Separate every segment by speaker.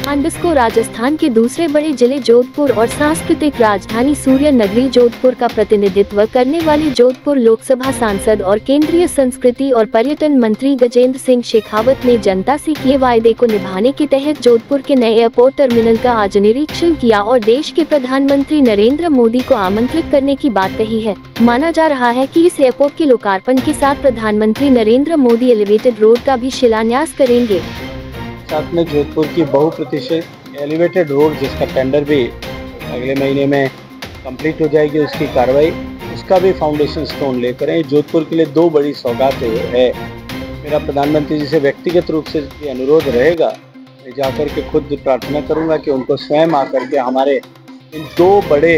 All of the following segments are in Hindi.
Speaker 1: अंडस्को राजस्थान के दूसरे बड़े जिले जोधपुर और सांस्कृतिक राजधानी सूर्य नगरी जोधपुर का प्रतिनिधित्व करने वाले जोधपुर लोकसभा सांसद और केंद्रीय संस्कृति और पर्यटन मंत्री गजेंद्र सिंह शेखावत ने जनता से किए वायदे को निभाने के तहत जोधपुर के नए एयरपोर्ट टर्मिनल का आज निरीक्षण किया और देश के प्रधानमंत्री नरेंद्र मोदी को आमंत्रित करने की बात कही है। माना जा रहा है कि इस एयरपोर्ट के लोकार्पण के साथ प्रधानमंत्री नरेंद्र मोदी एलिवेटेड रोड का भी शिलान्यास करेंगे।
Speaker 2: साथ में जोधपुर की बहुप्रतीक्षित एलिवेटेड रोड जिसका टेंडर भी अगले महीने में कंप्लीट हो जाएगी, उसकी कार्रवाई, उसका भी फाउंडेशन स्टोन लेकर आए। जोधपुर के लिए दो बड़ी सौगात है। मेरा प्रधानमंत्री जी से व्यक्तिगत रूप से ये अनुरोध रहेगा, मैं जाकर के खुद प्रार्थना करूंगा कि उनको स्वयं आकर के हमारे इन दो बड़े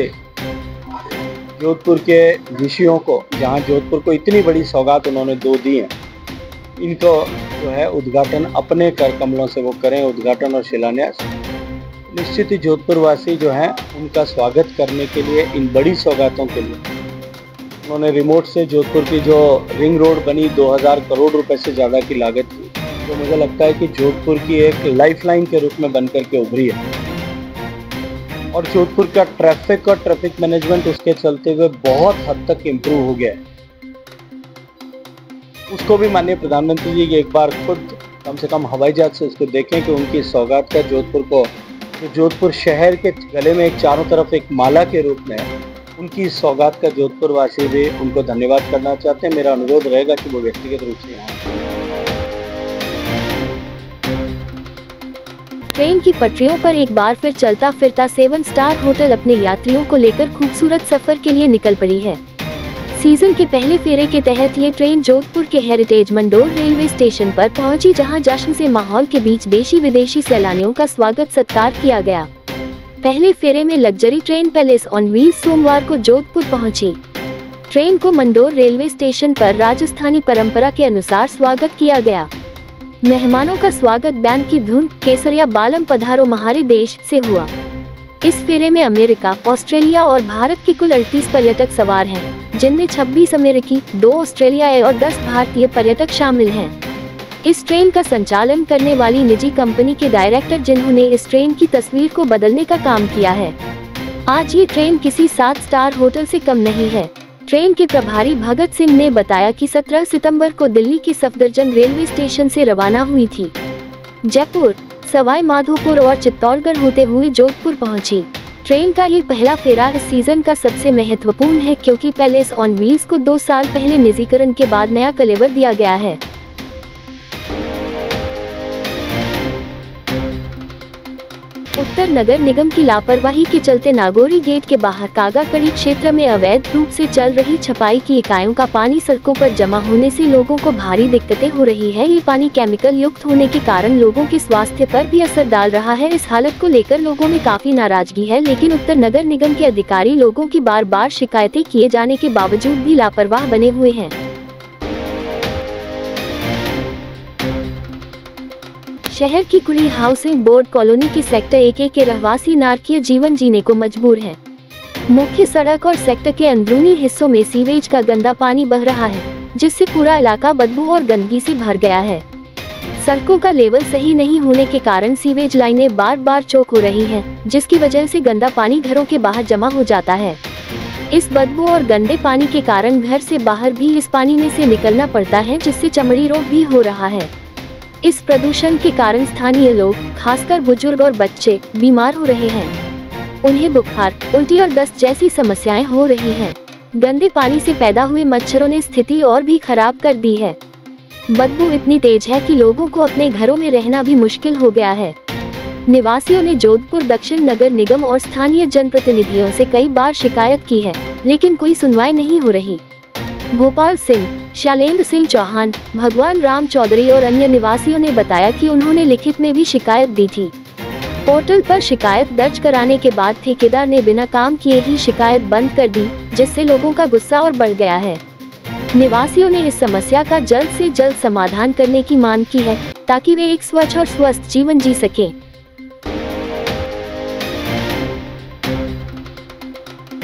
Speaker 2: जोधपुर के विषयों को, जहां जोधपुर को इतनी बड़ी सौगात उन्होंने दो दी है, इनको जो है उद्घाटन अपने कर कमलों से वो करें, उद्घाटन और शिलान्यास। निश्चित ही जोधपुर वासी जो हैं उनका स्वागत करने के लिए इन बड़ी सौगातों के लिए उन्होंने रिमोट से जोधपुर की जो रिंग रोड बनी 2000 करोड़ रुपए से ज़्यादा की लागत की, तो मुझे लगता है कि जोधपुर की एक लाइफलाइन के रूप में बनकर के उभरी है। और जोधपुर का ट्रैफिक और ट्रैफिक मैनेजमेंट उसके चलते हुए बहुत हद तक इम्प्रूव हो गया है। उसको भी माननीय प्रधानमंत्री जी एक बार खुद कम से कम हवाई जहाज से उसको देखें कि उनकी सौगात का जोधपुर को, जो जोधपुर शहर के गले में एक चारों तरफ एक माला के रूप में है, उनकी सौगात का जोधपुर वासी भी उनको धन्यवाद करना चाहते हैं। मेरा अनुरोध रहेगा कि वो व्यक्तिगत रूप से यहाँ
Speaker 1: ट्रेन की पटरियों पर एक बार फिर चलता फिरता 7 स्टार होटल अपने यात्रियों को लेकर खूबसूरत सफर के लिए निकल पड़ी है। सीजन के पहले फेरे के तहत ये ट्रेन जोधपुर के हेरिटेज मंडोर रेलवे स्टेशन पर पहुंची, जहां जश्न से माहौल के बीच देशी विदेशी सैलानियों का स्वागत सत्कार किया गया। पहले फेरे में luxury train palace on wheels सोमवार को जोधपुर पहुंची। ट्रेन को मंडोर रेलवे स्टेशन पर राजस्थानी परंपरा के अनुसार स्वागत किया गया। मेहमानों का स्वागत बैंड की धुन केसरिया बालम पधारो महारे देश से हुआ। इस फेरे में अमेरिका, ऑस्ट्रेलिया और भारत के कुल 38 पर्यटक सवार हैं, जिनमें 26 अमेरिकी, 2 ऑस्ट्रेलियाई और 10 भारतीय पर्यटक शामिल हैं। इस ट्रेन का संचालन करने वाली निजी कंपनी के डायरेक्टर, जिन्होंने इस ट्रेन की तस्वीर को बदलने का काम किया है। आज ये ट्रेन किसी 7 स्टार होटल से कम नहीं है। ट्रेन के प्रभारी भगत सिंह ने बताया कि 17 सितंबर को दिल्ली की सफदरजंग रेलवे स्टेशन से रवाना हुई थी। जयपुर, सवाई माधोपुर और चित्तौड़गढ़ होते हुए जोधपुर पहुंची। ट्रेन का ये पहला फेरा इस सीजन का सबसे महत्वपूर्ण है, क्योंकि पैलेस ऑन व्हील्स को 2 साल पहले निजीकरण के बाद नया कलेवर दिया गया है। उत्तर नगर निगम की लापरवाही के चलते नागौरी गेट के बाहर कागाकड़ी क्षेत्र में अवैध रूप से चल रही छपाई की इकाइयों का पानी सड़कों पर जमा होने से लोगों को भारी दिक्कतें हो रही है। ये पानी केमिकल युक्त होने के कारण लोगों के स्वास्थ्य पर भी असर डाल रहा है। इस हालत को लेकर लोगों में काफी नाराजगी है, लेकिन उत्तर नगर निगम के अधिकारी लोगों की बार बार शिकायतें किए जाने के बावजूद भी लापरवाह बने हुए हैं। शहर की कुली हाउसिंग बोर्ड कॉलोनी के सेक्टर 1A के रहवासी नारकीय जीवन जीने को मजबूर हैं। मुख्य सड़क और सेक्टर के अंदरूनी हिस्सों में सीवेज का गंदा पानी बह रहा है, जिससे पूरा इलाका बदबू और गंदगी से भर गया है। सड़कों का लेवल सही नहीं होने के कारण सीवेज लाइनें बार बार चौक हो रही हैं, जिसकी वजह से गंदा पानी घरों के बाहर जमा हो जाता है। इस बदबू और गंदे पानी के कारण घर से बाहर भी इस पानी में से निकलना पड़ता है, जिससे चमड़ी रोग भी हो रहा है। इस प्रदूषण के कारण स्थानीय लोग, खासकर बुजुर्ग और बच्चे, बीमार हो रहे हैं। उन्हें बुखार, उल्टी और दस्त जैसी समस्याएं हो रही हैं। गंदे पानी से पैदा हुए मच्छरों ने स्थिति और भी खराब कर दी है। बदबू इतनी तेज है कि लोगों को अपने घरों में रहना भी मुश्किल हो गया है। निवासियों ने जोधपुर दक्षिण नगर निगम और स्थानीय जनप्रतिनिधियों से कई बार शिकायत की है, लेकिन कोई सुनवाई नहीं हो रही। गोपाल सिंह, शैलेंद्र सिंह चौहान, भगवान राम चौधरी और अन्य निवासियों ने बताया कि उन्होंने लिखित में भी शिकायत दी थी। पोर्टल पर शिकायत दर्ज कराने के बाद ठेकेदार ने बिना काम किए ही शिकायत बंद कर दी, जिससे लोगों का गुस्सा और बढ़ गया है। निवासियों ने इस समस्या का जल्द से जल्द समाधान करने की मांग की है, ताकि वे एक स्वच्छ और स्वस्थ जीवन जी सकें।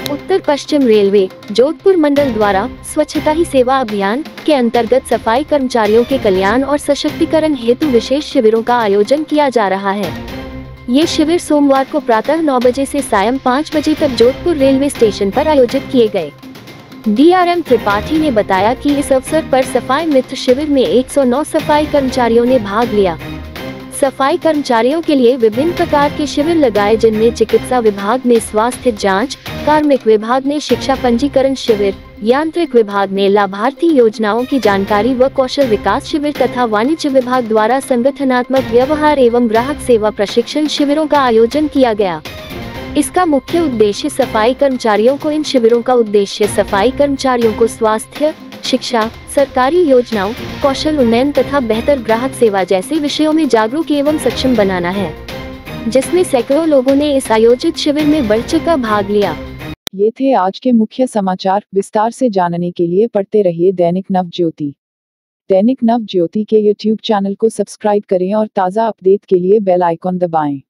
Speaker 1: उत्तर पश्चिम रेलवे जोधपुर मंडल द्वारा स्वच्छता ही सेवा अभियान के अंतर्गत सफाई कर्मचारियों के कल्याण और सशक्तिकरण हेतु विशेष शिविरों का आयोजन किया जा रहा है। ये शिविर सोमवार को प्रातः 9 बजे से सायं 5 बजे तक जोधपुर रेलवे स्टेशन पर आयोजित किए गए। डीआरएम त्रिपाठी ने बताया कि इस अवसर पर सफाई मित्र शिविर में 109 सफाई कर्मचारियों ने भाग लिया। सफाई कर्मचारियों के लिए विभिन्न प्रकार के शिविर लगाए, जिनमें चिकित्सा विभाग ने स्वास्थ्य जांच, कार्मिक विभाग ने शिक्षा पंजीकरण शिविर, यांत्रिक विभाग ने लाभार्थी योजनाओं की जानकारी व कौशल विकास शिविर तथा वाणिज्य विभाग द्वारा संगठनात्मक व्यवहार एवं ग्राहक सेवा प्रशिक्षण शिविरों का आयोजन किया गया। इसका मुख्य उद्देश्य सफाई कर्मचारियों को इन शिविरों का उद्देश्य सफाई कर्मचारियों को स्वास्थ्य, शिक्षा, सरकारी योजनाओं, कौशल उन्नयन तथा बेहतर ग्राहक सेवा जैसे विषयों में जागरूक एवं सक्षम बनाना है, जिसमें सैकड़ों लोगों ने इस आयोजित शिविर में बढ़-चढ़कर भाग लिया।
Speaker 3: ये थे आज के मुख्य समाचार। विस्तार से जानने के लिए पढ़ते रहिए दैनिक नवज्योति। दैनिक नवज्योति के YouTube चैनल को सब्सक्राइब करें और ताज़ा अपडेट के लिए बेल आइकॉन दबाएं।